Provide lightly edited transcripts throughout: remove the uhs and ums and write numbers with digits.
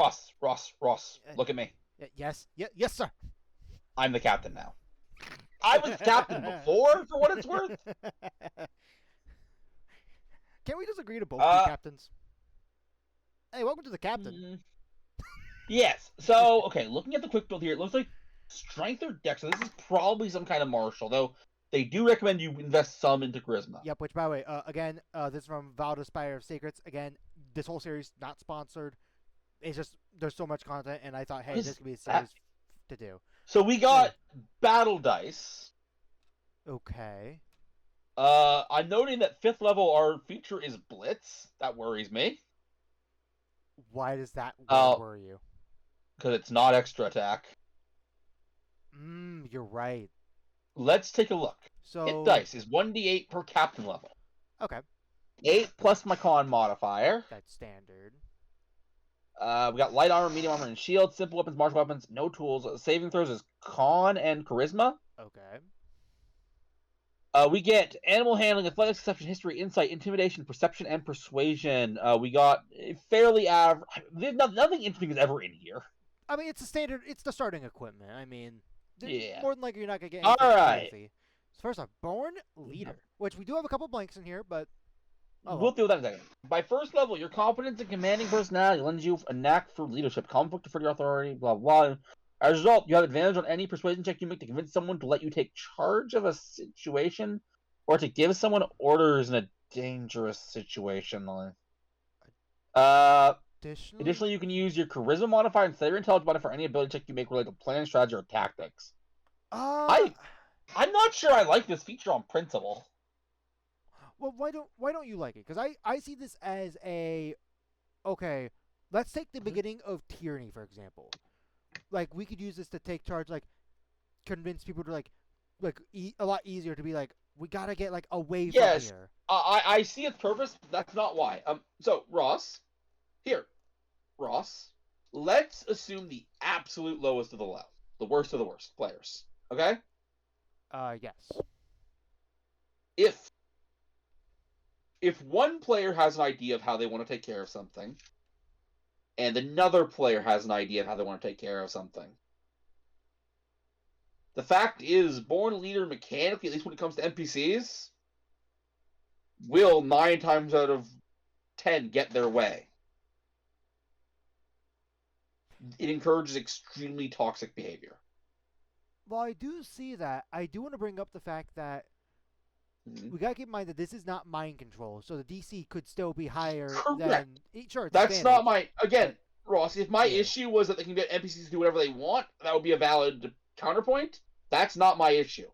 Ross, look at me. Yes, yes, sir. I'm the captain now. I was captain before, for what it's worth. Can't we just agree to both be captains? Hey, welcome to the captain. Yes. So, okay, looking at the quick build here, it looks like strength or dex. So this is probably some kind of martial, though they do recommend you invest some into charisma. Yep, which, by the way, again, this is from Valda, Spire of Secrets. Again, this whole series, not sponsored. It's just, there's so much content, and I thought, hey, this could be a series to do. So we got battle dice. Okay. I'm noting that 5th level, our feature is Blitz. That worries me. Why does that worry you? Because it's not extra attack. You're right. Let's take a look. So hit dice is 1d8 per captain level. Okay. 8 plus my con modifier. That's standard. We got light armor, medium armor, and shield. Simple weapons, martial weapons, no tools. Saving throws is con and charisma. Okay. We get animal handling, athletics, perception, history, insight, intimidation, perception, and persuasion. We got fairly average. Nothing interesting is ever in here. I mean, it's a standard. It's the starting equipment. I mean, yeah. More than likely you're not gonna get anything crazy. So first off, born leader, which we do have a couple blanks in here, but we'll deal with that in a second. By 1st level, your competence and commanding personality lends you a knack for leadership, conflict for your authority, blah blah. As a result, you have advantage on any persuasion check you make to convince someone to let you take charge of a situation or to give someone orders in a dangerous situation. Additionally, you can use your charisma modifier instead of your intelligence modifier for any ability check you make related to plan, strategy, or tactics. I'm not sure I like this feature on principle. Well, why don't you like it? Because I see this as okay, let's take the beginning of Tyranny, for example. Like, we could use this to take charge, like, convince people to, a lot easier to be like, we gotta get, away from here. I see its purpose, but that's not why. So, Ross, let's assume the absolute lowest of the low. The worst of the worst players. Okay? Yes. If one player has an idea of how they want to take care of something, and another player has an idea of how they want to take care of something. The fact is, born leader mechanically, at least when it comes to NPCs, will 9 times out of 10 get their way. It encourages extremely toxic behavior. Well, I do see that. I do want to bring up the fact that we gotta keep in mind that this is not mind control, so the DC could still be higher than. Sure, that's not my. Again, Ross, if my issue was that they can get NPCs to do whatever they want, that would be a valid counterpoint. That's not my issue.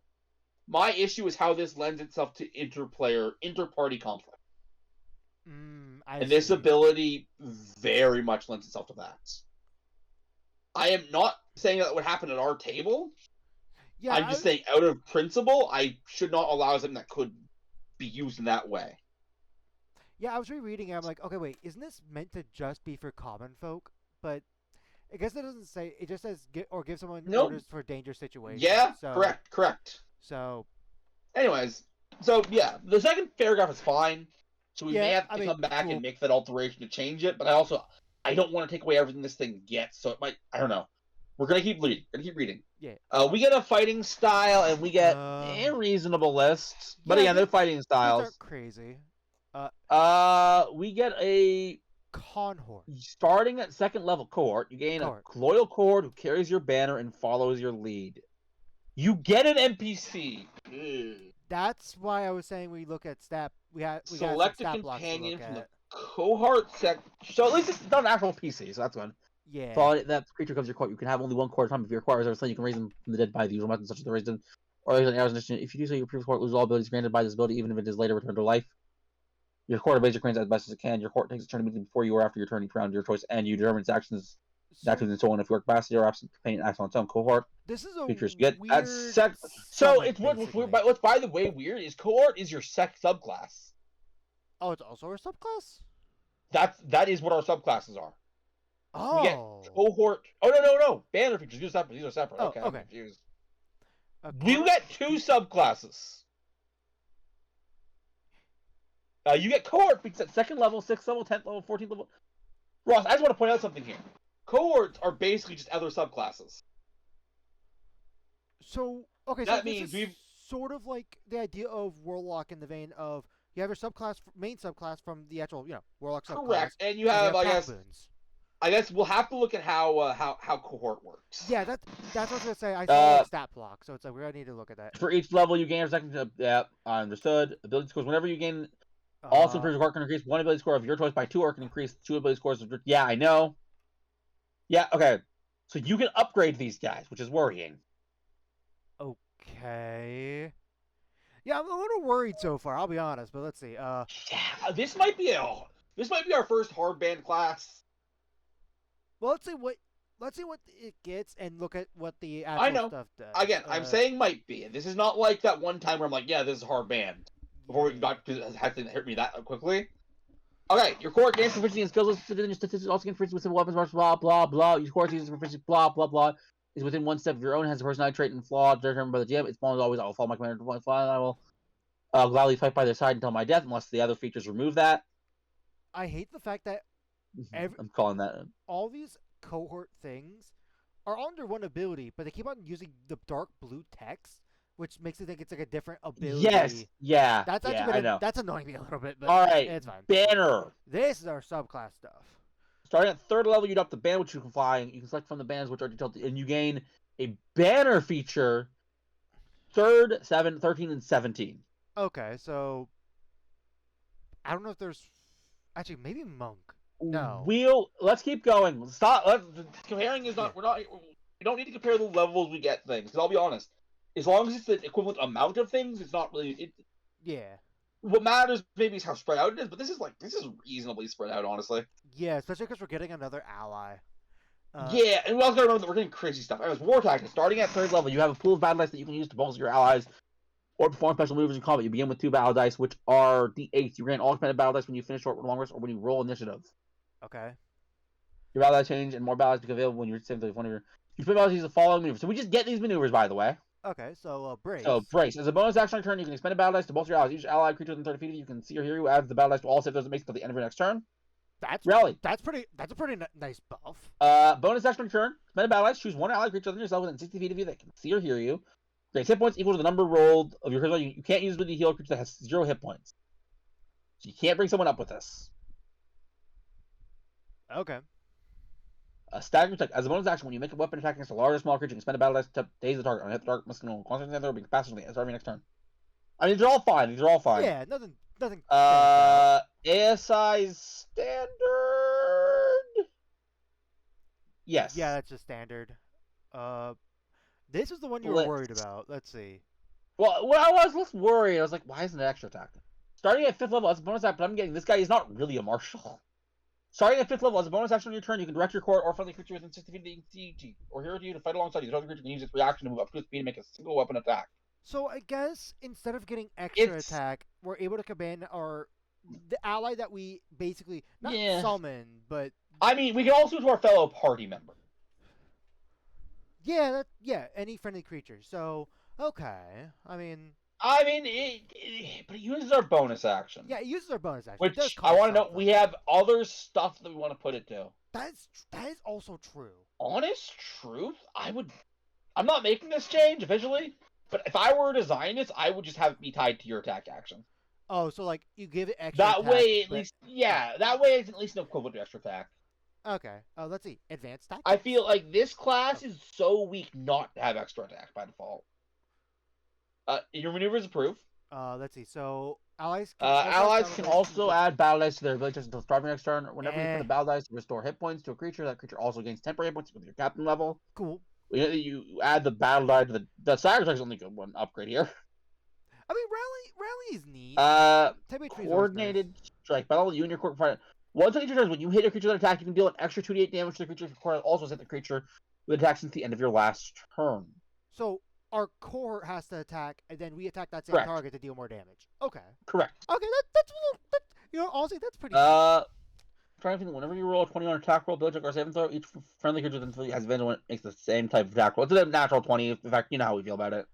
My issue is how this lends itself to inter-party conflict. And this ability very much lends itself to that. I am not saying that would happen at our table. Yeah, I'm just saying, out of principle, I should not allow something that could be used in that way. Yeah, I was rereading it. I'm like, okay, wait, isn't this meant to just be for common folk? But I guess it doesn't say. It just says give someone orders for dangerous situations. Yeah, so, correct. So, anyways, yeah, the second paragraph is fine. So we may have to come back and make that alteration to change it. But I don't want to take away everything this thing gets. So it might. I don't know. We're gonna keep reading. Yeah. We get a fighting style, and we get a reasonable list. But again, they're fighting styles. These are crazy. We get a cohort. Starting at 2nd level cohort, you gain a loyal cohort who carries your banner and follows your lead. You get an NPC. That's why I was saying we look at stat. We select a companion from the cohort sec. So at least it's not an actual PC, so that's good. Yeah. So that creature comes your court, you can have only one court at a time. If your court reserves, you can raise them from the dead by the usual methods such as the raised them or raise an arrows initiative. If you do so, your previous court loses all abilities granted by this ability, even if it is later returned to life. Your court obeys your commands as best as it can. Your court takes a turn immediately before you or after your turn each round of your choice, and you determine its actions, and so on. If your capacity or absent companion acts on its own cohort, this is a features weird. So it's what's by the way weird is cohort is your subclass. Oh, it's also a subclass. That is what our subclasses are. Oh. We get cohort. Oh no! Banner features. These are separate. Oh, okay. Okay. I'm confused. You get 2 subclasses. You get cohort because at 2nd level, 6th level, 10th level, 14th level. Ross, I just want to point out something here. Cohorts are basically just other subclasses. So okay, so That this means is we've sort of like the idea of Warlock in the vein of you have your subclass, main subclass from the actual, Warlock subclass, correct, and you and you have, have pack boons. I guess we'll have to look at how cohort works. Yeah, that's what I was gonna say. I saw Uh, like stat block, so it's like we're gonna need to look at that. for each level you gain a second. Yeah, understood. Ability scores. Whenever you gain, also Uh, improves your cohort can increase one ability score of your choice by 2, or can increase 2 ability scores of your. Yeah, I know. Yeah, okay. So you can upgrade these guys, which is worrying. okay. Yeah, I'm a little worried so far. I'll be honest, but let's see. Yeah, this might be our first hard band class. Well, let's see what it gets and look at what the I actual know. stuff does. Again, I'm saying might be. And this is not like that one time where I'm like, yeah, this is hard band. Before we got to have to hit me that quickly. Okay, your core gains proficiency and skills listed in your statistics also gain proficiency with simple weapons, blah blah blah. Your core uses proficiency, blah blah blah. Is within one step of your own, has a personality trait and flaw determined by the GM. Its bonus always I will follow my commander to fly, and I will gladly fight by their side until my death, unless the other features remove that. I hate the fact that I'm calling that. all these cohort things are under one ability, but they keep on using the dark blue text, which makes it think it's like a different ability. Yes, yeah, that's I know. That's annoying me a little bit, but all right, it's fine. Banner. This is our subclass stuff. Starting at 3rd level, you adopt the banner which you can fly, and you can select from the banners which are detailed, and you gain a banner feature 3rd, 7th, 13, and 17. Okay, so I don't know if there's actually maybe monk. No. Let's keep going. Stop. Comparing is not. Yeah. We don't need to compare the levels we get things. Because I'll be honest, as long as it's the equivalent amount of things, it's not really. Yeah. What matters maybe is how spread out it is, but this is reasonably spread out, honestly. Yeah, especially because we're getting another ally. Yeah, and we also gotta remember that we're getting crazy stuff. Anyways, war tactics. Starting at 3rd level, you have a pool of battle dice that you can use to bolster your allies or perform special moves in combat. You begin with 2 battle dice, which are D8s. You gain all expended battle dice when you finish short or long rest, or when you roll initiative. Okay. Your battle dice change and more battle dice become available when you're simply one of your. You spend battle dice the following maneuvers. So we just get these maneuvers, by the way. Okay, so brace. So brace. As a bonus action on turn, you can expend a battle dice to bolster your allies. Each ally creature within 30 feet of you can see or hear you adds the battle dice to all save those it makes until the end of your next turn. That's a pretty nice buff. Bonus action on turn. Spend a battle dice. Choose one ally creature within yourself within 60 feet of you that can see or hear you. Gains hit points equal to the number rolled of your charisma. You can't use it with the heal creature that has 0 hit points. So you can't bring someone up with this. Okay. Stagger attack. As a bonus action, when you make a weapon attack against a large or small creature, you can spend a battle dice to daze the target. On hit the target, must control constantly there, being faster than the start of your next turn. I mean, they're all fine. These are all fine. Yeah, nothing. ASI standard. Yes. Yeah, that's just standard. This is the one you were worried about. Let's see. Well, when I was less worried, I was like, why isn't it extra attack? Starting at 5th level as a bonus action, but I'm getting this guy is not really a martial. Starting at 5th level as a bonus action on your turn, you can direct your core or friendly creature within 60 feet that you can see or hear you to fight alongside you. The other creature can use its reaction to move up to its speed and make a single weapon attack. So I guess instead of getting extra attack, we're able to command the ally that we basically not summon, but I mean, we can also to our fellow party member. Yeah, any friendly creature. So okay, I mean, but it uses our bonus action. Yeah, it uses our bonus action. Which I want to know. We have other stuff that we want to put it to. That is also true. Honest truth, I'm not making this change officially, but if I were to design this, I would just have it be tied to your attack action. Oh, so like you give it extra. That attack, way, at least, that way it's at least an equivalent to extra attack. Okay. Let's see. Advanced tactics. I feel like this class is so weak not to have extra attack by default. Your maneuvers approved. Let's see. So allies can also add battle dice to their abilities until starting next turn. Whenever you put a battle dice to restore hit points to a creature, that creature also gains temporary hit points with your captain level. Cool. You add the battle die to the Stagger attack is only good one upgrade here. I mean, rally is neat. Coordinated strike. Battle you and your core fight. Once on each turn, when you hit a creature with an attack, you can deal an extra 2d8 damage to the creature. If your core also hit the creature with attack since the end of your last turn. So our core has to attack, and then we attack that same target to deal more damage. Okay. Correct. Okay, that's honestly that's pretty. Trying to think. Whenever you roll a 20 on attack roll, build check or saving throw, each friendly creature that has advantage when it makes the same type of attack roll. It's a natural 20. In fact, you know how we feel about it.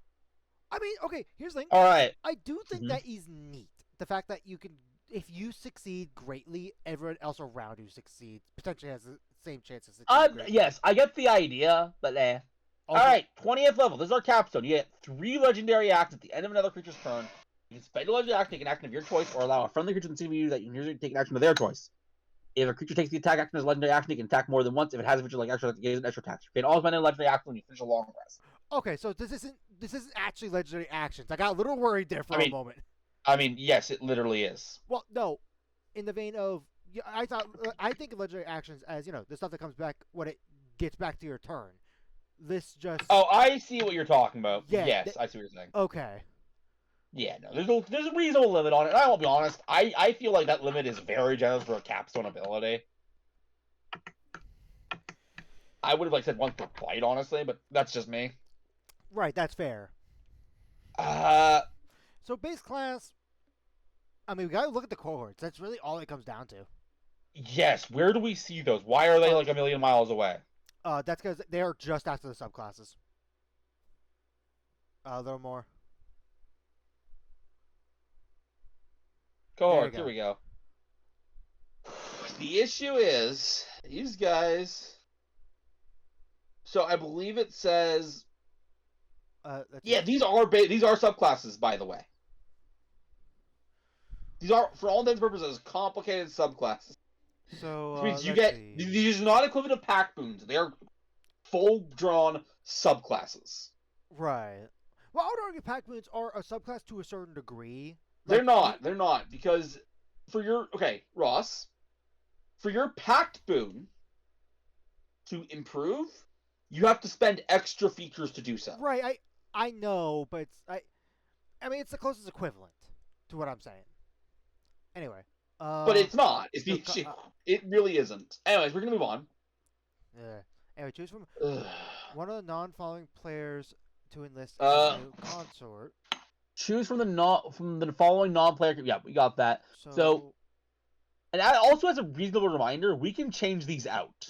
I mean, okay. Here's the thing. All right. I do think that is neat. The fact that you can, if you succeed greatly, everyone else around you succeeds, potentially has the same chance as the great. Yes, I get the idea, but Also, Alright, 20th level. This is our capstone. You get 3 legendary acts at the end of another creature's turn. You can spend a legendary act, take an action of your choice, or allow a friendly creature in the CPU that you can usually take an action of their choice. If a creature takes the attack action as a legendary action, it can attack more than once. If it has a feature like extra, it gives an extra attack. You can always spend a legendary action when you finish a long rest. okay, so this isn't actually legendary actions. I got a little worried there for a moment. I mean, yes, it literally is. Well, no, in the vein of I think of legendary actions as the stuff that comes back when it gets back to your turn. This just Oh, I see what you're talking about. Yeah, Yes, I see what you're saying. okay. Yeah, no, there's a reasonable limit on it. And I won't be honest. I feel like that limit is very generous for a capstone ability. I would have said once per fight, honestly, but that's just me. Right, that's fair. So base class. I mean, we gotta look at the cohorts. That's really all it comes down to. Yes. Where do we see those? Why are they like a million miles away? That's because they are just after the subclasses. A little more. Cohorts. Here we go. The issue is these guys. So I believe it says. Yeah, these are subclasses, by the way. These are, for all intents and purposes, complicated subclasses. So which means these are not equivalent to pack boons. They are full-drawn subclasses. Right. Well, I would argue pack boons are a subclass to a certain degree. They're not. They're not, because Ross, for your packed boon to improve, you have to spend extra features to do so. Right. I know, but I mean, it's the closest equivalent to what I'm saying. Anyway. But it's not. It's the issue. It really isn't. Anyways, we're gonna move on. Yeah. Anyway, choose from one of the non-following players to enlist a new consort. Choose from the following non-player. Yeah, we got that. So, and also as a reasonable reminder, we can change these out.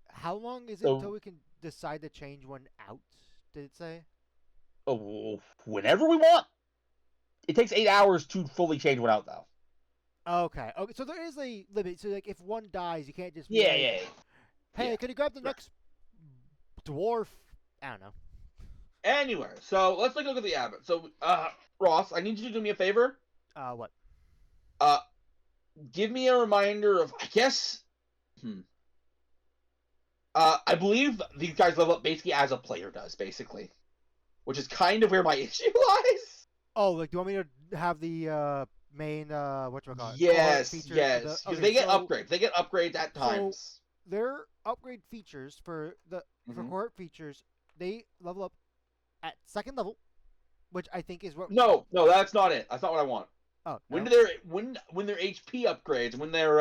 How long is it until we can decide to change one out? Did it say? Oh, whenever we want. It takes 8 hours to fully change one out, though. Okay. So there is a limit. So if one dies, you can't just. Yeah. Hey, can you grab the next dwarf? I don't know. Anyway, so let's take a look at the abbot. So, Ross, I need you to do me a favor. What? Give me a reminder of, I guess. I believe these guys level up basically as a player does, basically, which is kind of where my issue lies. Oh, do you want me to have the main whatchamacallit? Yes, because they get upgrades. They get upgrades at times. So their upgrade features for cohort features, they level up at 2nd level, which I think is what. No, that's not it. That's not what I want. Oh, when no? when their HP upgrades, when their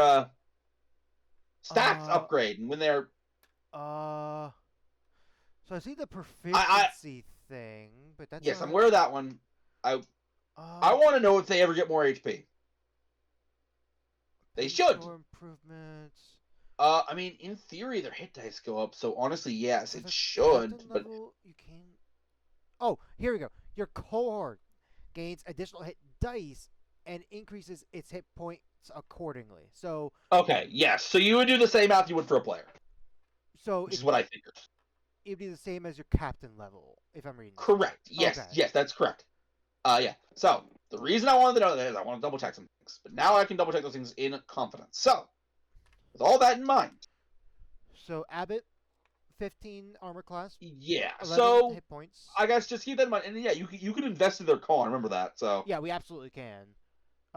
stats upgrade, and when their so I see the proficiency thing, but that's I'm aware of that one. I want to know if they ever get more HP. They should. Improvements. I mean, in theory, their hit dice go up, so honestly, yes, it should. But you can. Oh, here we go. Your cohort gains additional hit dice and increases its hit points accordingly. So. Okay. Yes. So you would do the same math you would for a player. So. Which is what I figured. It'd be the same as your captain level, if I'm reading. Correct. Yes. Okay. Yes, that's correct. Yeah. So the reason I wanted to know that is I want to double check some things, but now I can double check those things in confidence. So, with all that in mind. So Abbott, 15 armor class. Yeah. 11 so hit points. I guess just keep that in mind, and yeah, you can invest in their con. Remember that. So. Yeah, we absolutely can.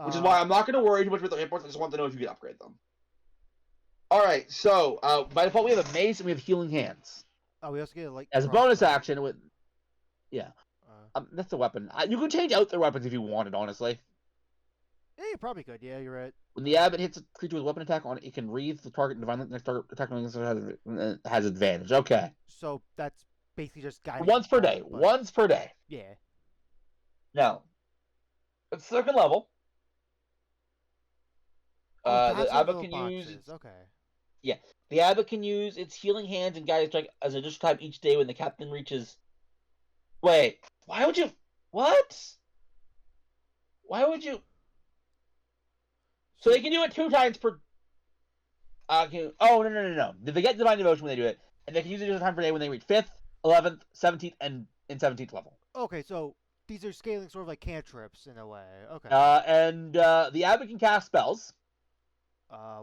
Which is why I'm not going to worry too much about the hit points. I just want to know if you can upgrade them. All right. So by default, we have a mace and we have healing hands. Oh, we also get a as a bonus action with. Yeah. That's the weapon. You can change out their weapons if you wanted, honestly. Yeah, you probably could. Yeah, you're right. When the abbot hits a creature with a weapon attack on it, it can wreathe the target divine next target attack has advantage. Okay. So that's basically just guiding. Once per day. But... Once per day. Yeah. Now, at 2nd level, the abbot can use. Okay. Yeah, the abbot can use its healing hands and guiding strike as an additional time each day when the captain reaches. Wait, why would you? What? Why would you? So they can do it 2 times per. Oh, no. They get Divine Devotion when they do it, and they can use it as a time per day when they reach 5th, 11th, 17th, and in 17th level. Okay, so these are scaling sort of like cantrips in a way. Okay. And the Abbot can cast spells.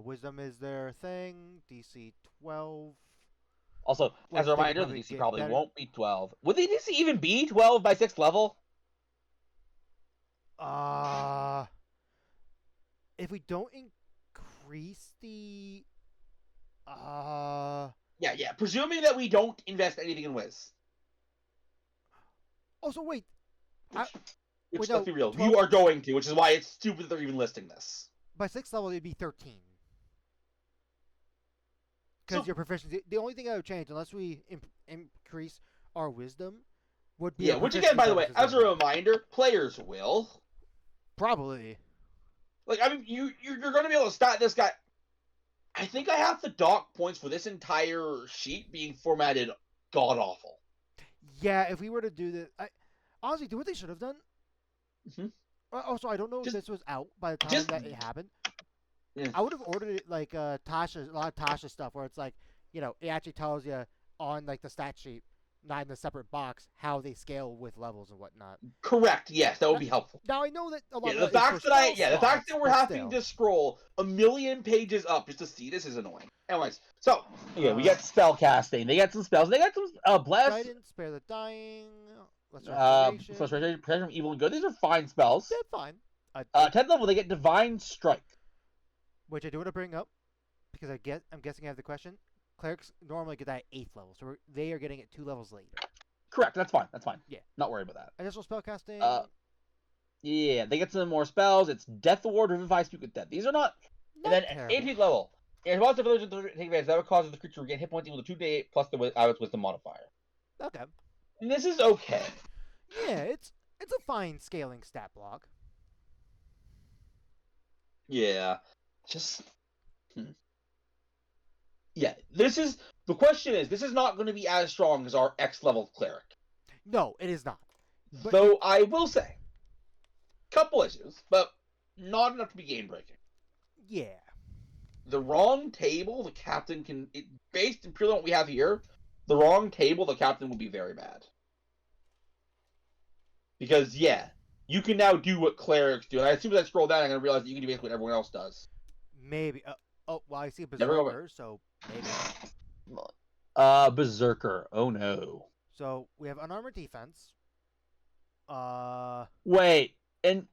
Wisdom is their thing. DC 12. Also, Which as a they could reminder, the probably DC get probably better. won't be 12. Would the DC even be 12 by 6th level? If we don't increase the Yeah. Presuming that we don't invest anything in Wiz. Also wait, Which, wait, let's be no, real, 12 you are going to, which is why it's stupid that they're even listing this. by 6th level it'd be 13. Because So- your proficiency, the only thing I would change, unless we increase our wisdom, would be Yeah, our which again, by the way, proficiency as a bonus. reminder, players will. Probably. Like, I mean, you're going to be able to stat this guy. I think I have to dock points for this entire sheet being formatted god awful. Yeah, if we were to do this, honestly, do what they should have done. Mhm. Also, I don't know if Just- this was out by the time just- that it happened. Yeah. I would have ordered it like a lot of Tasha stuff, where it's like, it actually tells you on like the stat sheet, not in a separate box, how they scale with levels and whatnot. Correct. Yes, that would be helpful. Now I know that a lot Yeah, of the that is fact for that spell the fact slots, that we're but having still. to scroll a million pages up just to see this is annoying. Anyways, so yeah, we get spell casting. They get some spells. They got some bless, Guidance, spare the dying, let's frustration, restoration. protection from evil and good. These are fine spells. They're fine. 10th level, they get divine strike. Which I do want to bring up because I'm guessing I have the question. Clerics normally get that at 8th level, so they are getting it 2 levels later. Correct. That's fine. Yeah. Not worried about that. Additional spellcasting. Yeah, they get some more spells. It's Death Ward, Revivify, Speak with Death. These are not. not And then at terrible. 18th level, in response to village to take advantage, that would cause the creature to gain hit points equal to 2d8 plus the Abbot's Wisdom modifier. Okay. And this is okay. Yeah, it's a fine scaling stat block. Yeah, just. Yeah, the question is, this is not going to be as strong as our X level cleric. No, it is not. But- Though I will say, couple issues, but not enough to be game breaking. Yeah. The wrong table, the captain can, based purely on what we have here, the wrong table, the captain will be very bad. Because, yeah, you can now do what clerics do. And as soon as I scroll down, I'm going to realize that you can do basically what everyone else does. Maybe. Well, I see a Never go berserker, so maybe. Berserker. Oh no. So we have unarmored defense. Wait, and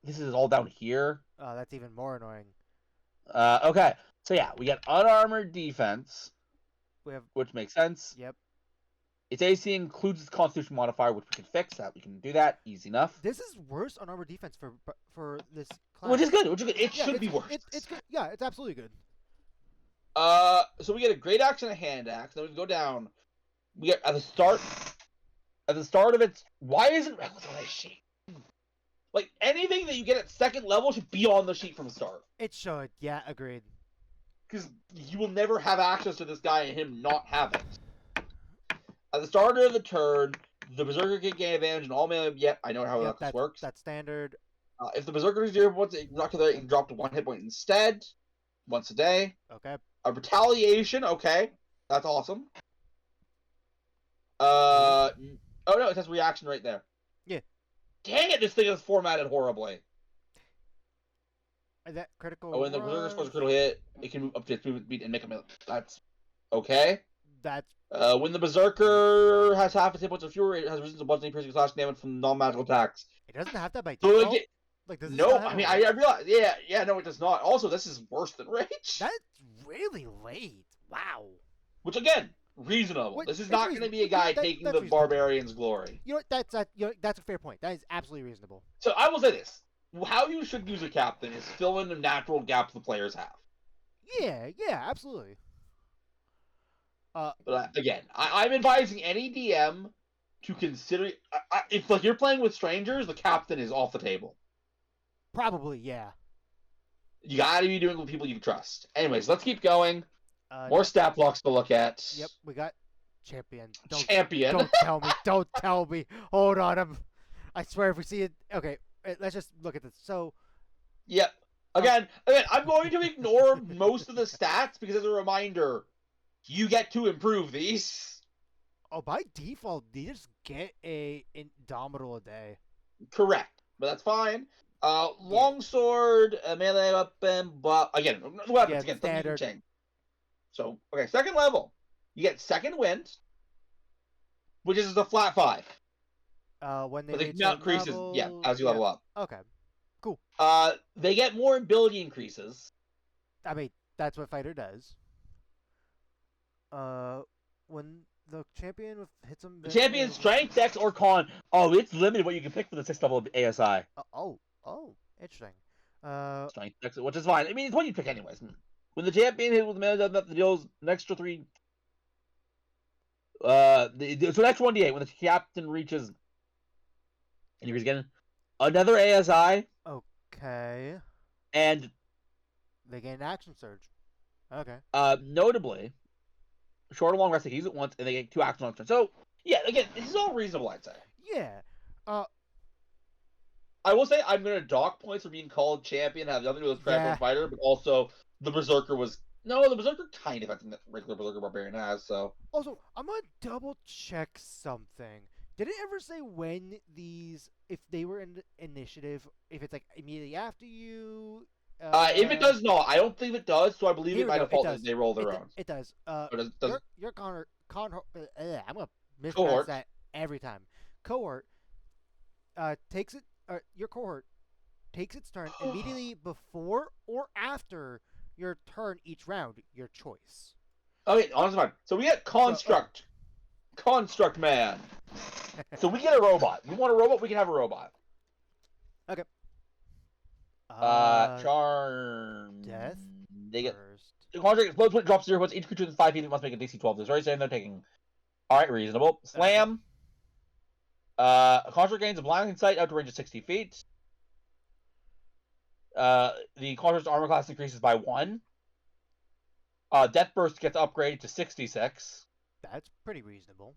this is all down here. That's even more annoying. Okay. So yeah, we got unarmored defense, We have. which makes sense. Yep. Its AC includes its Constitution modifier, which we can fix. That we can do that easy enough. This is worse unarmored defense for this class. Which is good. It Yeah, should be worse. It's good. Yeah, it's absolutely good. So we get a great axe and a hand axe. Then we go down. We get at the start of its. Why isn't Reckless on this sheet? Like anything that you get at second level should be on the sheet from the start. It should. Yeah, agreed. Because you will never have access to this guy and him not have it. At the start of the turn, the Berserker can gain advantage in all melee. Yep, I know how Yep, this works. That's standard. If the Berserker is 0 points, it can drop to 1 hit point instead, once a day. Okay. A retaliation, okay, that's awesome. Oh no, it says reaction right there. Yeah. Dang it, this thing is formatted horribly. And that critical. Oh, and the Berserker scores a rush, critical hit, it can move up to its movement speed and make a melee. That's okay. That's When the Berserker has half its hit points or fewer, it has resistance to bludgeoning, piercing, slash damage from non-magical attacks. it doesn't have that by So default. Like does it no, not have I a mean, rage? I realize, yeah, no, it does not. Also, this is worse than Rage. That's really late. Wow. Which, again, reasonable. Wait, this is it's not going to reasonable. be a guy That- taking that's the reasonable. Barbarian's glory. You know what? That's a fair point. That is absolutely reasonable. So I will say this. How you should use a captain is fill in the natural gaps the players have. Yeah, absolutely. But again, I'm advising any DM to consider... if like you're playing with strangers, the captain is off the table. Probably, yeah. You gotta be doing it with people you trust. Anyways, let's keep going. Uh, More stat blocks to look at. Yep, we got champion. Champion. Don't tell me. Don't tell me. Hold on. I swear if we see it. Okay, let's just look at this. So, Yep. Again, I'm going to ignore most of the stats because, as a reminder, you get to improve these. Oh, by default, they just get a Indomitable a day. Correct, but that's fine. Longsword, melee weapon, but again, weapons again, standard. Change. So, okay, second level, you get second wind, which is a flat 5. When they But the reach amount a increases, level, yeah, as you level up. Okay, cool. They get more ability increases. I mean, that's what fighter does. When the champion hits them, The champion's strength, dex, or con. Oh, it's limited what you can pick for the 6th level of ASI. Oh, interesting. Strength, dex, which is fine. I mean, it's what you pick anyways. When the champion hits with the mana that deals an extra 3. So next 1d8 when the captain reaches. And here's again another ASI. Okay. And they gain action surge. Okay. Notably, short or long rest, they use it once, and they get 2 actions on turn. So yeah, again, this is all reasonable, I'd say. Yeah. I will say I'm gonna dock points for being called champion. Have nothing to do with Dragon Fighter, but also the Berserker was the Berserker kind of I think that regular Berserker Barbarian has. So also, I'm gonna double check something. Did it ever say when these, if they were in initiative, if it's like immediately after you? If it does not, I don't think it does. So I believe it by default they roll their own. It does. Does Your I'm gonna mispronounce cohort. that every time. Cohort takes it. Your cohort takes its turn immediately before or after your turn each round. Your choice. Okay, honestly, fine. So we get construct, construct man. So we get a robot. We want a robot. We can have a robot. Okay. Charm. Death. They get First. the construct explodes when it drops 0 points. Each creature within 5 feet must make a DC 12. That's right, saying they're taking. All right, reasonable. Slam. A construct gains a blinding sight out to range of 60 feet. The construct's armor class increases by 1. Death burst gets upgraded to 66. That's pretty reasonable.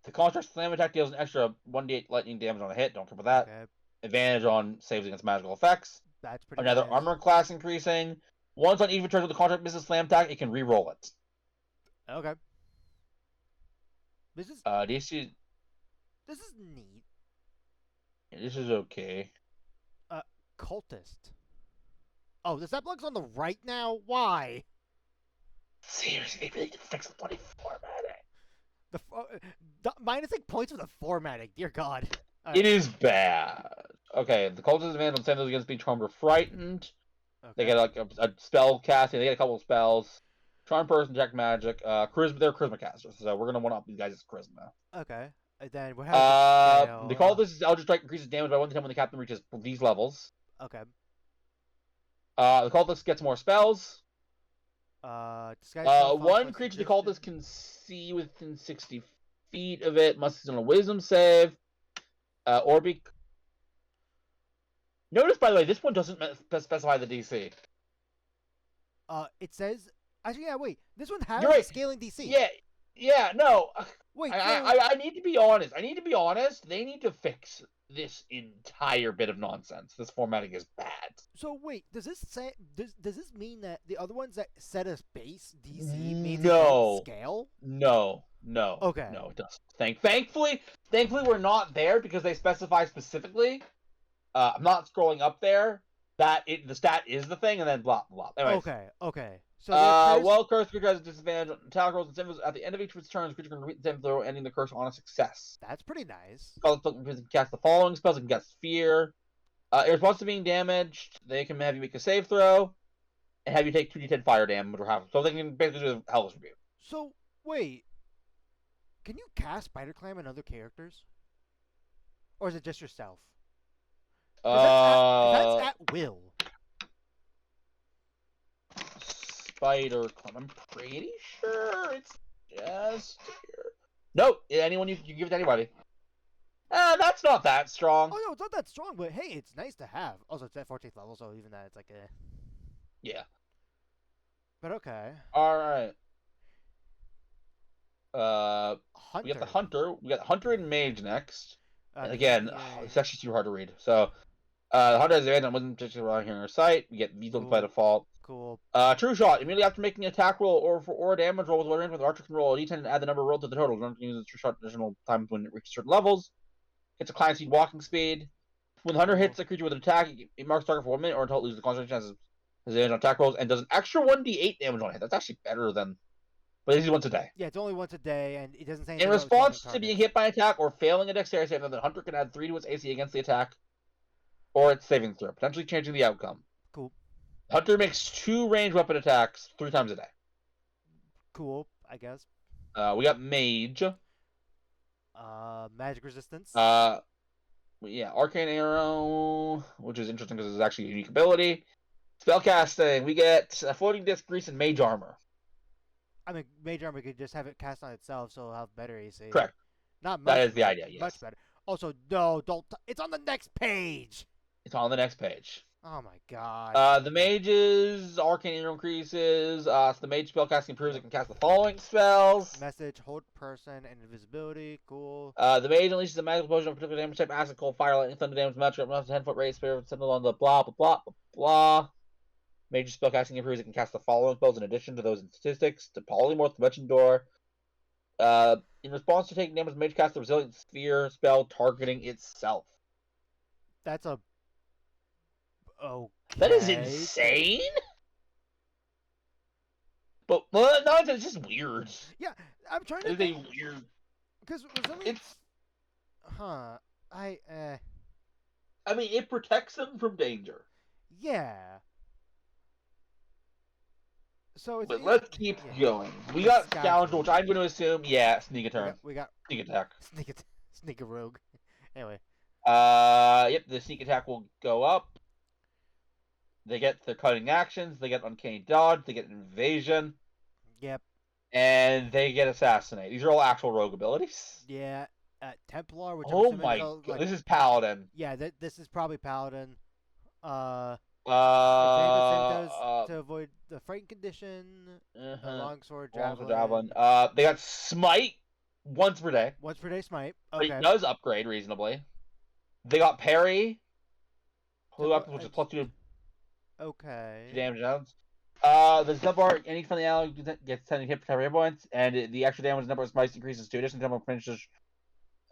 The construct slam attack deals an extra 1d8 lightning damage on a hit. Don't care about that. Okay. Advantage on saves against magical effects. That's pretty Another nice. armor class increasing. Once on each return of the contract misses slam attack, it can re-roll it. Okay. This is DC. this is neat. Yeah, this is okay. Cultist. Oh, the stat block's on the right now? Why? Seriously, they really need to fix the bloody formatting. Minus like points for the formatting. Dear God. It is bad. Okay, the cultist advantage on senders against being charmed or frightened. Okay. They get like a spell casting. They get a couple of spells. Charm person, check magic. Charisma. They're charisma casters, so we're gonna one up these guys' charisma. Okay. And then we have The cultist is Eldritch Strike increases damage by 1 to 10 when the captain reaches these levels. Okay. The cultist gets more spells. One creature the cultist can see within 60 feet of it must have done a wisdom save. Or be. Notice, by the way, this one doesn't specify the DC. It says. Actually, yeah. Wait. This one has You're right. a scaling DC. Yeah. No. Wait. I need to be honest. They need to fix this entire bit of nonsense. This formatting is bad. So wait, does this say does this mean that the other ones that set a base DC means No. scale? No. Okay. No, it doesn't. Thankfully, we're not there because they specify specifically. I'm not scrolling up there. The stat is the thing, and then blah blah. Anyways. Okay. So well, cursed creature has a disadvantage on attack rolls and symbols. At the end of each of its turns, the creature can repeat the same throw, ending the curse on a success. That's pretty nice. Spells can cast the following spells. It can cast Fear. In response to being damaged, they can have you make a save throw, and have you take 2d10 fire damage or half. So they can basically do a Hellish Rebuke. So wait, can you cast Spider Climb on other characters, or is it just yourself? That's at will. Spider Climb. I'm pretty sure it's just here. Nope. Anyone you can give it to anybody. That's not that strong. Oh no, it's not that strong, but hey, it's nice to have. Also, it's at 14th level, so even that, it's like a. Yeah. But okay. All right. Hunter. We got the Hunter. We got Hunter and Mage next. And again, it's actually too hard to read. So, The hunter has advantage on wisdom particularly around here in her sight. We get vetoed by default. Cool. True shot. Immediately after making an attack roll or a damage roll with a range with the archer can roll a d10 and add the number rolled to the total. Don't use the true shot additional times when it reaches certain levels. It's a climb speed, walking speed. When the hunter hits a creature with an attack, it marks target for 1 minute or until it loses the concentration chance has advantage on attack rolls and does an extra 1d8 damage on hit. That's actually better than. But it's once a day. Yeah, it's only once a day, and it doesn't say In anything about response targeting to being targets. hit by an attack or failing a dexterity save, the hunter can add 3 to its AC against the attack or its saving throw, potentially changing the outcome. Cool. Hunter makes 2 ranged weapon attacks 3 times a day. Cool, I guess. We got mage. Magic resistance. Yeah, arcane arrow, which is interesting because it's actually a unique ability. Spellcasting, we get a floating disc, grease, and mage armor. I mean, mage armor could just have it cast on itself, so it'll have better AC. Correct. Not much. That is the better, idea, yes. Much better. Also, no, don't. It's on the next page. It's on the next page. Oh my god. The mage's arcane arrow increases. So the mage spellcasting improves. It can cast the following spells. Message, hold person, and invisibility. Cool. The mage unleashes a magical potion of particular damage type: acid, cold, fire, lightning, thunder damage, match up, 10-foot radius, spirit, symbol on the blah blah blah blah blah. Mage spellcasting improves. It can cast the following spells in addition to those in statistics: to polymorph, dimension door. In response to taking damage, mage casts the resilient sphere spell targeting itself. That's a. Okay. That is insane. But no, it's just weird. Yeah, I'm trying to. It's a weird. Because It's. Huh. I mean, it protects them from danger. Yeah. So it's. But let's keep going. We got Scoundrel, which I'm going to assume, sneak a turn. We got Sneak attack. sneak a rogue. Anyway. Yep, the sneak attack will go up. They get their cutting actions, they get uncanny dodge, they get invasion. Yep. And they get assassinate. These are all actual rogue abilities. Yeah. Templar, which Oh my god, like, this is Paladin. Yeah, this is probably Paladin. Uh, to avoid the frightened condition. Longsword, javelin. They got smite once per day. Once per day smite. But Okay. it does upgrade reasonably. They got parry, which is plus 2 Okay. damage rounds. The Zubbar, any friendly ally gets 10 hit per hit points, and the extra damage number of smites increases to additional number finishes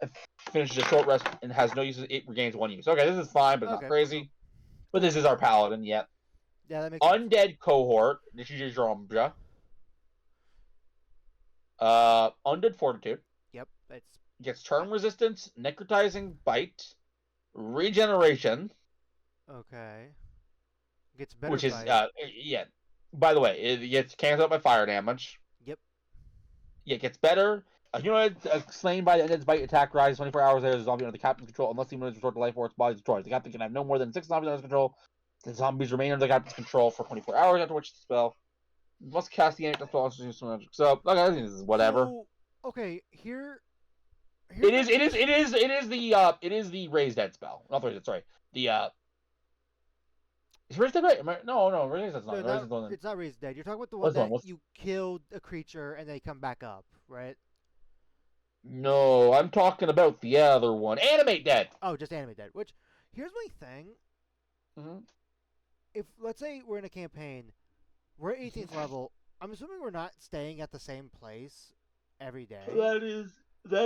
a short rest and has no use. It regains 1 use. Okay, this is fine, but not crazy. But this is our paladin, yet. Yeah, that makes Undead sense. Cohort. This is your Jombra. Undead Fortitude. Yep, it's gets charm resistance, necrotizing bite, regeneration. Okay. Gets better. Which is bite. yeah. By the way, it gets canceled by fire damage. Yep. Yeah, it gets better. Humanoid slain by the undead's bite attack rises 24 hours later. The zombie under the captain's control, unless the humanoid is restored to life or its body is destroyed. The captain can have no more than 6 zombies under his control. The zombies remain under the captain's control for 24 hours, after which the spell must cast the enemy spell. So okay, I think this is whatever. So, okay, here. It is the raised dead spell. Not the raised dead. Sorry, the Is raised dead right? No, raised dead's not. It's not raised dead. You're talking about the one that you killed a creature and they come back up, right? No, I'm talking about the other one. Animate dead. Oh, just animate dead. Which, here's my thing. Mm-hmm. If, let's say we're in a campaign, we're at 18th level, I'm assuming we're not staying at the same place every day. That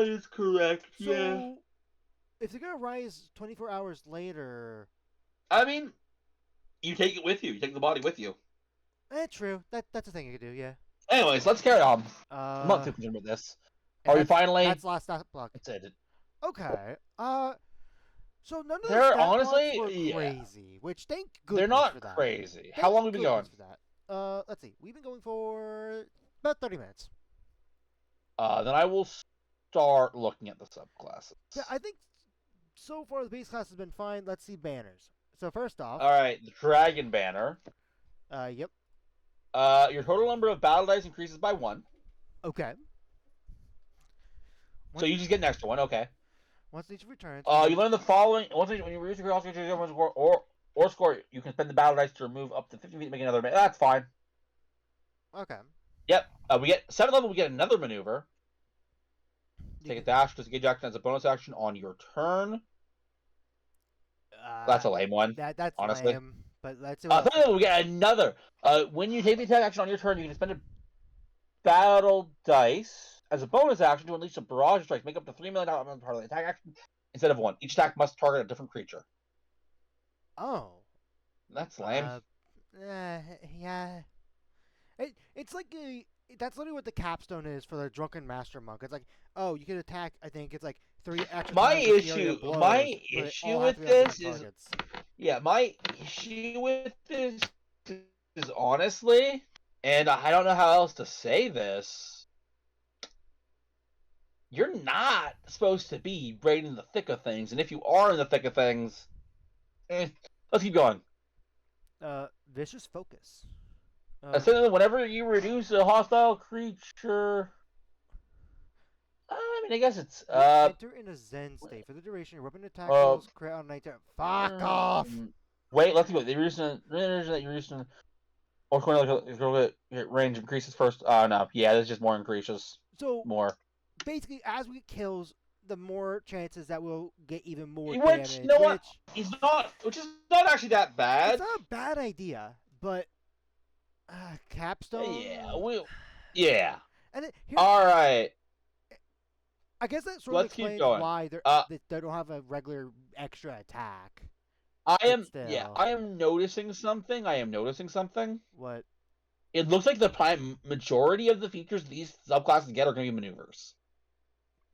is correct, so, if they're going to rise 24 hours later... I mean, you take it with you. You take the body with you. True. That's a thing you could do, yeah. Anyways, let's carry on. I'm not too concerned with this. Are we finally... That's last stop block. That's it. Okay. So none of they're the honestly were crazy, which thank goodness they're not for that. crazy. How long have we been going? For that. Let's see. We've been going for about 30 minutes. Then I will start looking at the subclasses. Yeah, I think so far the base class has been fine. Let's see banners. So first off, all right, the dragon banner. Yep. Your total number of battle dice increases by 1. Okay. So you just get an extra 1. Okay. Once each returns. You learn the following. When you reach your score or score, you can spend the battle dice to remove up to 50 feet, make another. That's fine. Okay. Yep. We get 7th level. We get another maneuver. Take a dash to engage action as a bonus action on your turn. That's a lame one. That's honestly. lame. But let's see what else. Finally, we get another. When you take the attack action on your turn, you can spend a battle dice as a bonus action to unleash a barrage of strikes. Make up to $3 million part of the attack action instead of 1. Each attack must target a different creature. Oh. That's lame. Yeah. It's like that's literally what the capstone is for the Drunken Master Monk. It's like, oh, you can attack. I think it's like 3 extra. My times with issue with this is, my issue with this is honestly, and I don't know how else to say this. You're not supposed to be right in the thick of things, and if you are in the thick of things, let's keep going. Vicious Focus. So whenever you reduce a hostile creature, I mean, I guess it's enter in a Zen state for the duration. Your weapon attack rolls create on night. Fuck off. Wait, let's go. The reason that you're using, or range increases first. No, yeah, there's just more increases. So more. Basically, as we get kills, the more chances that we'll get even more which, damage. You know what? Which is not actually that bad. It's not a bad idea, but capstone. Yeah. And all right. I guess that sort of explains why they don't have a regular extra attack. I am noticing something. What? It looks like the majority of the features these subclasses get are going to be maneuvers.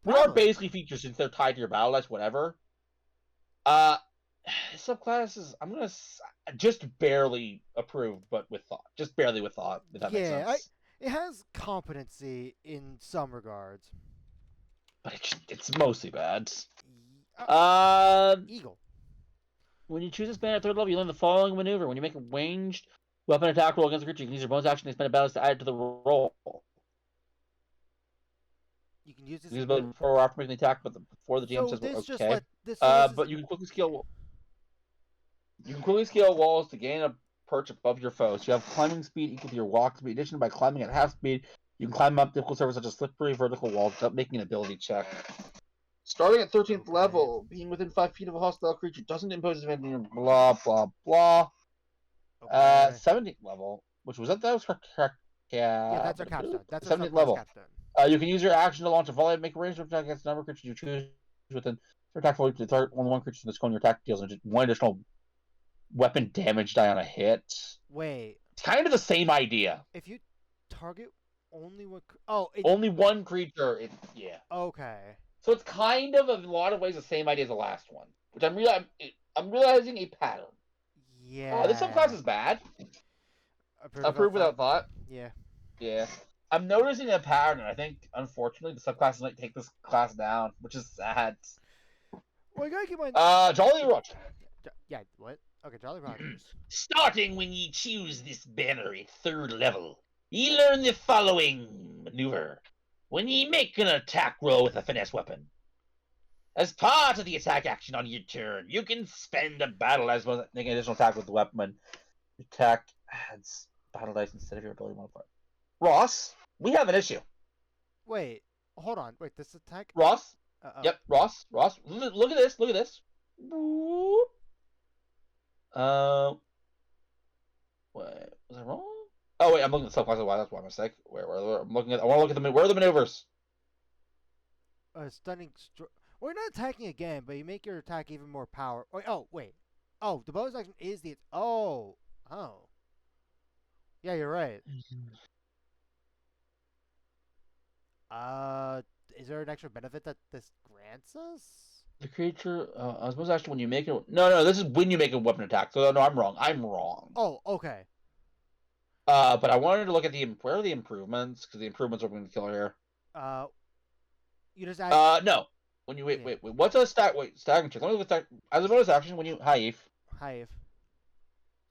They are basically features since they're tied to your battle dice, whatever. Subclasses, I'm going to just barely approved, but with thought. Just barely with thought, if that makes sense. It has competency in some regards. But it's mostly bad. Eagle. When you choose this band at 3rd level, you learn the following maneuver. When you make a ranged weapon attack roll against a creature, you can use your bonus action to spend a balance to add it to the roll. You can use this before or after making the attack, but before the GM says okay. But you can quickly scale. You can quickly scale walls to gain a perch above your foes. You have climbing speed equal to your walk speed. In addition, by climbing at half speed, you can climb up difficult surfaces such as slippery vertical walls without making an ability check. Starting at 13th level, being within 5 feet of a hostile creature doesn't impose advantage. Blah blah blah. 17th level, which was that was correct. Yeah, that's our capstone. That's 17th level. Capstone. You can use your action to launch a volley and make a ranged attack against a number of creatures you choose within your attack for the target. Only one creature in this cone your attack deals one additional weapon damage die on a hit. Wait. It's kind of the same idea. If you target only one... only one creature. Yeah. Okay. So it's kind of, in a lot of ways, the same idea as the last one. Which I'm realizing a pattern. Yeah. This subclass is bad. Approved without thought. Yeah. Yeah. I'm noticing a pattern. I think, unfortunately, the subclasses might take this class down, which is sad. Well, you gotta keep in mind... Jolly Roger. Yeah, what? Okay, Jolly Rogers. Starting when ye choose this banner at 3rd level, ye learn the following maneuver. When ye make an attack roll with a finesse weapon. As part of the attack action on your turn, you can spend a battle dice to make an additional attack with the weapon. Attack adds battle dice instead of your ability modifier. Ross, we have an issue. Wait, hold on. Wait, this attack? Ross? Yep, Ross. Look at this. Boop. Wait, was I wrong? Oh wait, I'm looking at the subclass. That's why my mistake. Where I'm looking at. I want to look at where are the maneuvers? Stunning. We're not attacking again, but you make your attack even more power. Wait. Oh, the bonus action is the. Oh. Yeah, you're right. Is there an extra benefit that this grants us? The creature, I was supposed to actually when you make it. No, this is when you make a weapon attack. So no, I'm wrong. Oh, okay. But I wanted to look at where are the improvements? Because the improvements are going to kill here. You just add. No. When you wait. What's a stack? Wait, stacking check. Let me look at as a bonus action when you Hive.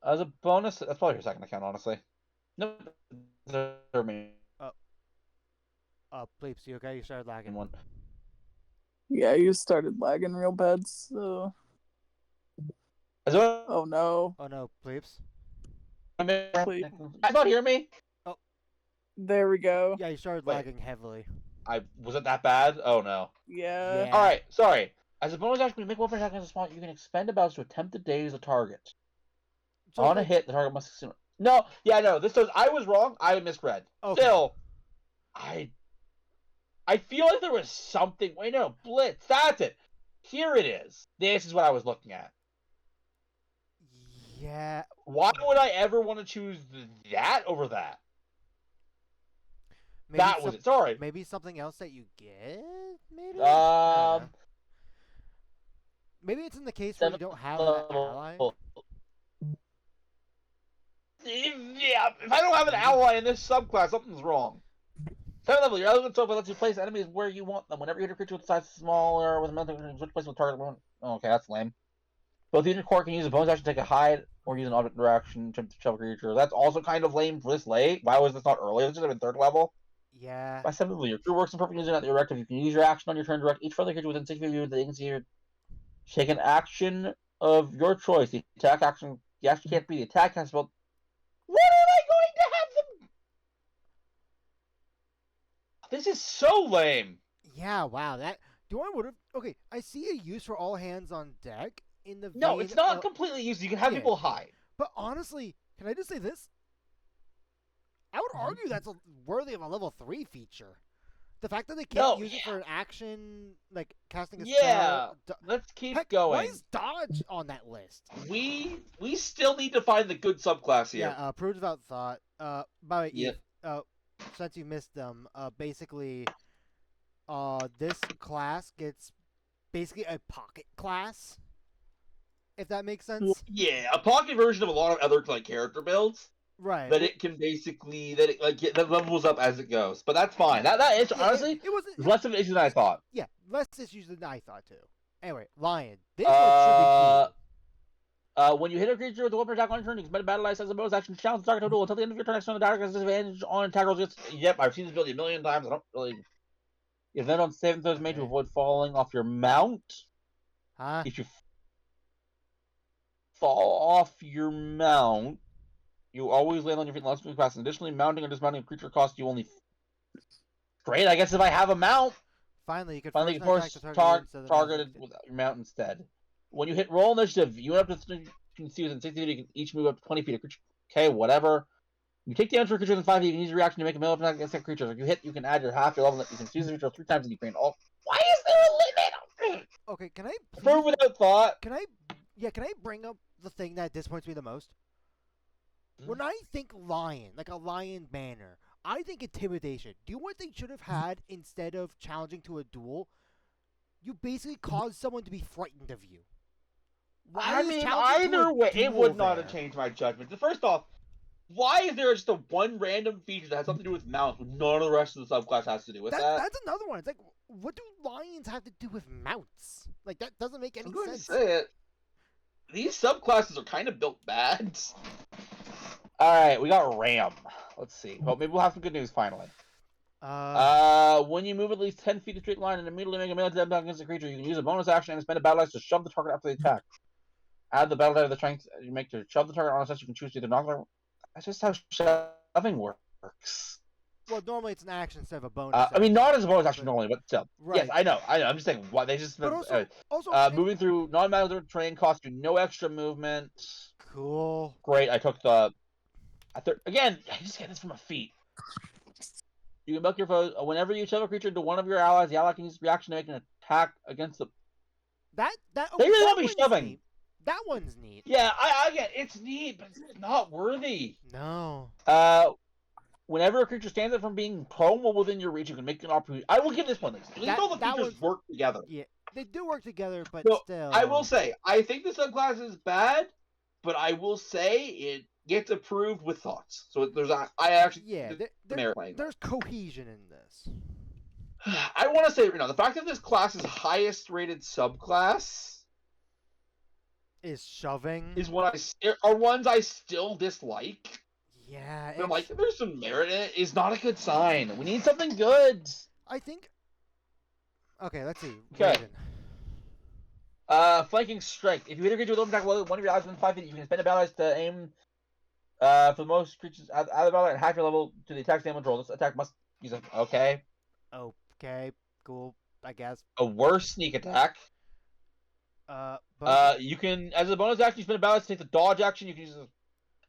As a bonus, that's probably your second account, honestly. No, Bleeps, you okay? You started lagging. One. Yeah, you started lagging real bad, so... Oh no. Oh no, Bleeps. You not hear me? Oh. There we go. Yeah, you started lagging heavily. Was it that bad? Oh no. Yeah. Alright, sorry. As a bonus action, when you make one attack against a spot, you can expend a bounce to attempt to daze a target. So, On a hit, the target must assume. No, yeah, no. This does. I was wrong. I misread. Okay. Still, I feel like there was something. Wait, no, Blitz. That's it. Here it is. This is what I was looking at. Yeah. Why would I ever want to choose that over that? Maybe That was it. Sorry. Maybe something else that you get. Maybe. I don't know. Maybe it's in the case where you don't have an ally. Yeah, if I don't have an ally in this subclass, something's wrong. 7th level, your element sofa lets you place enemies where you want them. Whenever you hit a creature with size smaller with a mental switch place with target one. Oh, okay, that's lame. Both you and your core can use a bonus action to take a hide or use an object direction to shove a creature. That's also kind of lame for this late. Why was this not earlier? This should have been 3rd level. Yeah. By 7th level, your crew works in perfect illusion at your directive. You can use your action on your turn to direct each friendly creature within 6 feet of you. They can see your take an action of your choice. The attack action, the action can't be the attack has spelled. What am I going to have them? This is so lame. Yeah. Wow. That. Do I would have? Okay. I see a use for all hands on deck in the. No, vein it's not of, completely used. You can have yeah. people hide. But honestly, can I just say this? I would argue that's worthy of a level 3 feature. The fact that they can't use it for an action, like casting a spell. Let's keep Heck, going. why is dodge on that list? We still need to find the good subclass here. Yeah, proved without thought. By the way, Yeah. Eve, since you missed them, basically, this class gets basically a pocket class. If that makes sense. Yeah, a pocket version of a lot of other like character builds. Right. That it can basically that levels up as it goes. But that's fine. That is honestly it wasn't less of an issue than I thought. Yeah, less issues than I thought too. Anyway, Lion. This one should be cool. When you hit a creature with a weapon attack on your turn, you can spend a battle dice as a bonus action to challenge the target to a duel. Until the end of your turn, next turn, the target has disadvantage on attack rolls. Yep, I've seen this ability a million times. I don't really. If then on saving throws made to avoid falling off your mount. Huh? If you fall off your mount, you always land on your feet unless you pass. Additionally, mounting or dismounting a creature costs you only. Great, I guess if I have a mount. Finally, you can force targeted with your mount instead. When you hit roll initiative, you up to you can see within 60 feet. You can each move up to 20 feet. A creature, okay, whatever. You take damage for a creature within 5 feet. You can use your reaction to make a melee attack against that creature. If you hit, you can add your half your level. You can use the creature 3 times and you gain all. Why is there a limit? Okay, can I? Prove without thought. Can I? Yeah, can I bring up the thing that disappoints me the most? When I think lion, like a lion banner, I think intimidation. Do you know what they should have had instead of challenging to a duel? You basically cause someone to be frightened of you. I mean, either way, it would not have changed my judgment. First off, why is there just a one random feature that has something to do with mounts when none of the rest of the subclass has to do with that? That's another one. It's like, what do lions have to do with mounts? Like, that doesn't make any sense. Say it. These subclasses are kind of built bad. Alright, we got Ram. Let's see. Well, maybe we'll have some good news finally. When you move at least 10 feet in a straight line and immediately make a melee attack against the creature, you can use a bonus action and spend a battle dice to shove the target after the attack. Add the battle die to the strength you make to shove the target on a set. You can choose to either knock it. That's just how shoving works. Well, normally it's an action instead of a bonus. I mean, not as a bonus action normally, but still. Right. Yes, I know. I'm just saying, why they just. But also, moving through non-magical terrain costs you no extra movement. Cool. Great. I took the. Again, I just get this from my feet. You can buck your foes whenever you shove a creature into one of your allies. The ally can use reaction to make an attack against the. They really won't be shoving. Neat. That one's neat. Yeah, I get it's neat, but it's not worthy. No. Whenever a creature stands up from being prone while within your reach, you can make an opportunity. I will give this one. At least all the features work together. Yeah, they do work together, but still. I will say, I think the subclass is bad, but I will say it gets approved with thoughts. So there's there's cohesion in this. I want to say, the fact that this class is highest rated subclass is shoving is are ones I still dislike. Yeah, I'm like, there's some merit in it. Is not a good sign. We need something good. I think. Okay, let's see. Okay. Flanking strike. If you hit a creature with open attack, one of your allies within 5 feet, you can spend a battle dice to aim. For the most creatures out of the battle at half your level to the attack's damage roll. This attack must use a. Okay. Okay. Cool. I guess. A worse sneak attack. You can, as a bonus action, you spend a battle to take the dodge action. You can use.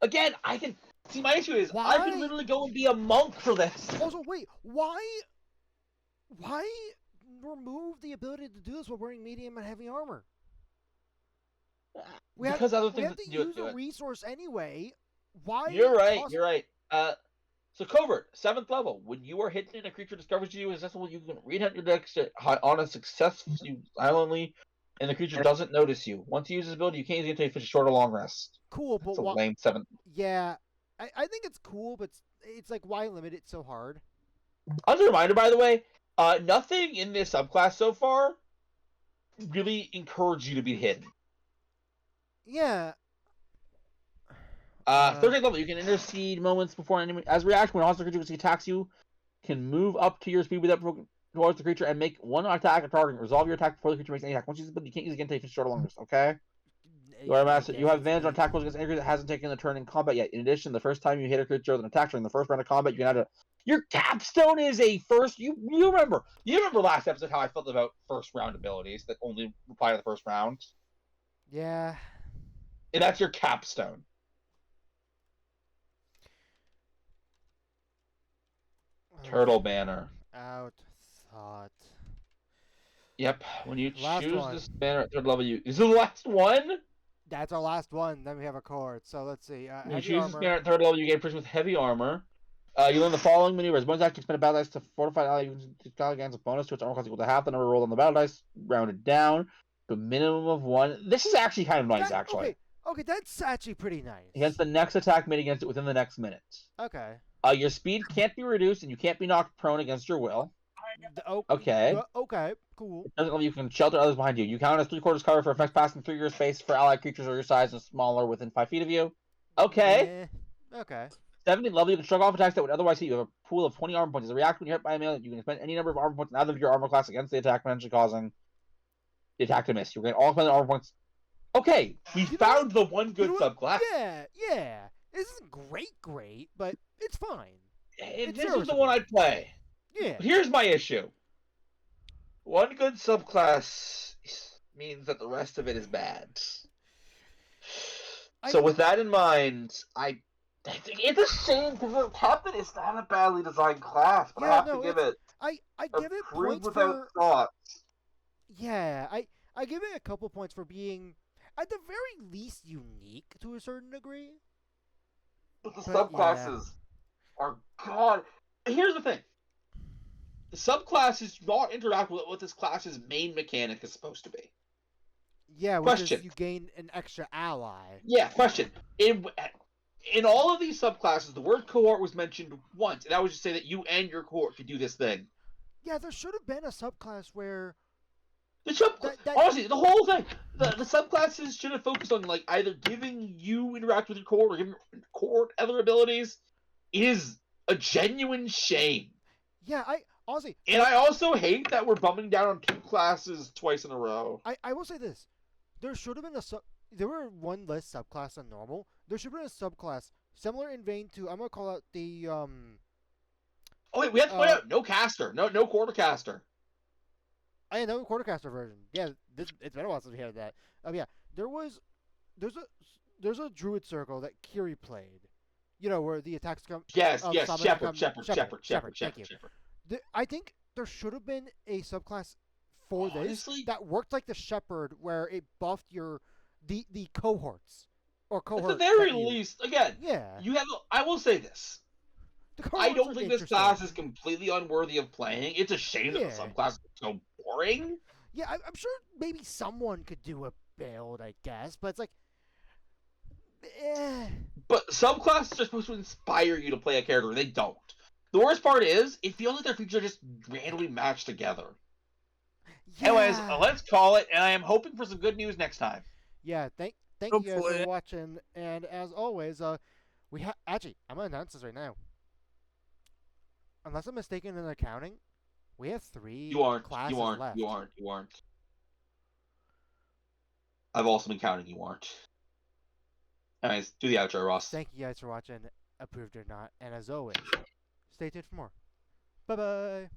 Again, I can see. My issue is I Why? could literally go and be a monk for this. Also, wait, why remove the ability to do this while wearing medium and heavy armor? Because other We things have that to do it use to a it. resource anyway. Why? You're right. You're right. So covert, 7th level. When you are hidden and a creature discovers you as accessible, you can rehunt your deck on a success silently, and the creature doesn't notice you. Once you use this ability, you can't use it until you finish a short or long rest. Cool, That's but a lame 7th. Yeah, I think it's cool, but it's like, why limit it so hard? As a reminder, by the way, nothing in this subclass so far really encouraged you to be hidden. Yeah. 13th level, you can intercede moments before an enemy. As a reaction, when a hostile creature attacks you, can move up to your speed without provoking towards the creature and make one attack at target. Resolve your attack before the creature makes any attack. Once you use it, you can't use it again until you finish short or long rest. Okay. You are master. You have advantage on attack rolls against any creature that hasn't taken a turn in combat yet. In addition, the first time you hit a creature with an attack during the first round of combat, you can add a. Your capstone is a first. You remember last episode how I felt about first round abilities that only apply to the first round. Yeah. And that's your capstone. Turtle banner. Outthought. Yep. When you Last choose one. this banner at 3rd level, is it the last one? That's our last one. Then we have a chord. So let's see. When you Heavy choose this armor. banner at 3rd level, you gain a person with heavy armor. You learn the following maneuvers. Bonus action, spend a battle dice to fortify an ally. You can gains a bonus to its armor class equal to half the number rolled on the battle dice, rounded down to a minimum of 1. This is actually kind of nice, actually. Okay, that's actually pretty nice. Against the next attack made against it within the next minute. Okay. Your speed can't be reduced, and you can't be knocked prone against your will. Okay. Okay, cool. It doesn't let you can shelter others behind you. You count as 3/4 cover for effects passing through your space for allied creatures or your size and smaller within 5 feet of you. Okay. Yeah, okay. 17th level, you can shrug off attacks that would otherwise hit you. You have a pool of 20 armor points. As a reaction when you're hit by a melee, you can spend any number of armor points out of your armor class against the attack, potentially causing the attack to miss. You gain all spending armor points. Okay, we found the one good subclass. Yeah. This isn't great, but it's fine. And this is the one I'd play. Yeah. Here's my issue. One good subclass means that the rest of it is bad. So with that in mind, it's a shame because the captain is not a badly designed class, but I have to give it. I give it points without for. thought. Yeah, I give it a couple points for being, at the very least, unique to a certain degree. But the subclasses are god. Here's the thing. The subclasses do not interact with what this class's main mechanic is supposed to be. Yeah, which is you gain an extra ally. Yeah, question. In all of these subclasses, the word cohort was mentioned once, and I would just say that you and your cohort could do this thing. Yeah, there should have been a subclass where... Honestly, the whole thing, the subclasses should have focused on like either giving you interact with your cohort or giving your cohort other abilities. It is a genuine shame. Yeah, honestly... And I also hate that we're bumming down on 2 classes twice in a row. I will say this. There should have been there were one less subclass than normal. There should have been a subclass similar in vein to, I'm going to call out the... Oh wait, we have to point out, no caster. No quarter caster. I know the quartercaster version. Yeah, it's been a while since we had that. Yeah, there's a druid circle that Kiri played. You know, where the attacks come. Yes, Shepherd. Thank you. I think there should have been a subclass for this that worked like the Shepherd, where it buffed the cohorts or cohort. At the very least, again. Yeah. I will say this. I don't think this class is completely unworthy of playing. It's a shame that the subclass is so boring. Yeah, I'm sure maybe someone could do a build, I guess, but it's like, But subclasses are supposed to inspire you to play a character, and they don't. The worst part is, it feels like their features are just randomly matched together. Yeah. Anyways, let's call it, and I am hoping for some good news next time. Yeah, thank you guys for watching, and as always, actually, I'm gonna announce this right now. Unless I'm mistaken in accounting, we have 3 classes left. You aren't. I've also been counting. You aren't. Anyways, do the outro, Ross. Thank you guys for watching, approved or not, and as always, stay tuned for more. Bye-bye.